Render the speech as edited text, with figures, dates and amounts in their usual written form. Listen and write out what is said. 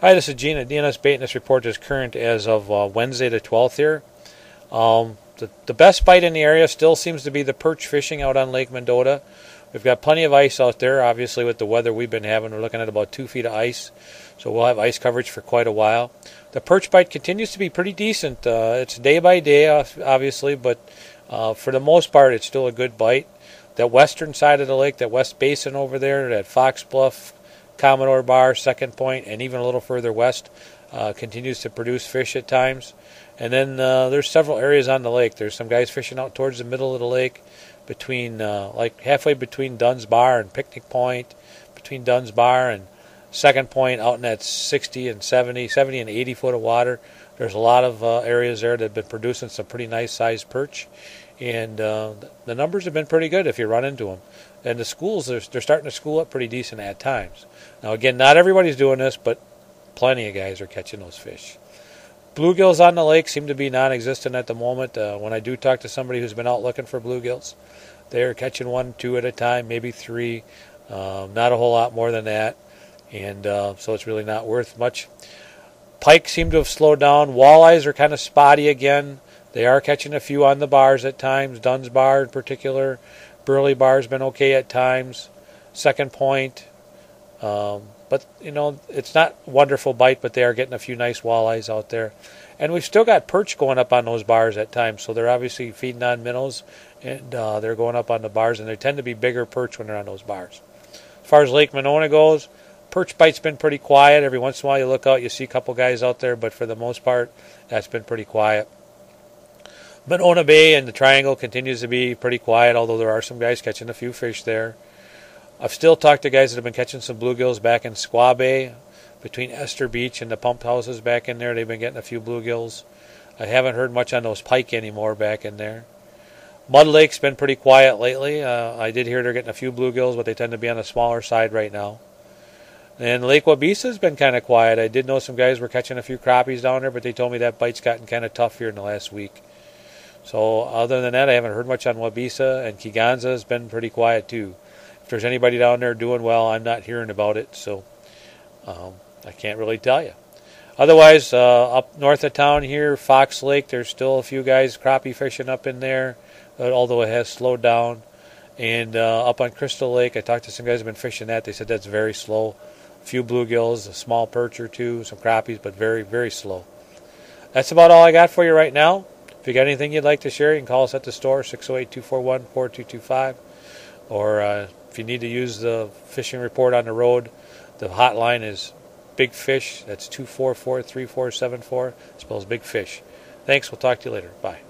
Hi, this is Gene at DNS Bait, and this report is current as of Wednesday the 12th here. The best bite in the area still seems to be the perch fishing out on Lake Mendota. We've got plenty of ice out there. Obviously, with the weather we've been having, we're looking at about 2 feet of ice, so we'll have ice coverage for quite a while. The perch bite continues to be pretty decent. It's day by day, obviously, but for the most part, it's still a good bite. That western side of the lake, that west basin over there, that Fox Bluff, Commodore Bar, Second Point, and even a little further west continues to produce fish at times. And then there's several areas on the lake. There's some guys fishing out towards the middle of the lake, between like halfway between Dunn's Bar and Picnic Point, between Dunn's Bar and Second Point, out in that 60 and 70 and 80 foot of water. There's a lot of areas there that have been producing some pretty nice sized perch. And the numbers have been pretty good if you run into them. And the schools, they're starting to school up pretty decent at times. Now, again, not everybody's doing this, but plenty of guys are catching those fish. Bluegills on the lake seem to be non-existent at the moment. When I do talk to somebody who's been out looking for bluegills, they're catching 1, 2 at a time, maybe 3. Not a whole lot more than that. And so it's really not worth much. Pike seem to have slowed down. Walleyes are kind of spotty again. They are catching a few on the bars at times. Dunn's Bar in particular. Burley Bar's been okay at times. Second Point. But, you know, it's not wonderful bite, but they are getting a few nice walleyes out there. And we've still got perch going up on those bars at times, so they're obviously feeding on minnows, and they're going up on the bars, and they tend to be bigger perch when they're on those bars. As far as Lake Monona goes, perch bite's been pretty quiet. Every once in a while you look out, you see a couple guys out there, but for the most part, that's been pretty quiet. Monona Bay and the Triangle continues to be pretty quiet, although there are some guys catching a few fish there. I've still talked to guys that have been catching some bluegills back in Squaw Bay, between Esther Beach and the pump houses back in there. They've been getting a few bluegills. I haven't heard much on those pike anymore back in there. Mud Lake's been pretty quiet lately. I did hear they're getting a few bluegills, but they tend to be on the smaller side right now. And Lake Wabisa's been kind of quiet. I did know some guys were catching a few crappies down there, but they told me that bite's gotten kind of tough here in the last week. So other than that, I haven't heard much on Wabisa, and Kegonsa has been pretty quiet too. If there's anybody down there doing well, I'm not hearing about it, so I can't really tell you. Otherwise, up north of town here, Fox Lake, there's still a few guys crappie fishing up in there, although it has slowed down. And up on Crystal Lake, I talked to some guys who have been fishing that. They said that's very slow. A few bluegills, a small perch or two, some crappies, but very, very slow. That's about all I got for you right now. If you got anything you'd like to share, you can call us at the store, 608-241-4225. Or if you need to use the fishing report on the road, the hotline is Big Fish. That's 244-3474. Spells Big Fish. Thanks. We'll talk to you later. Bye.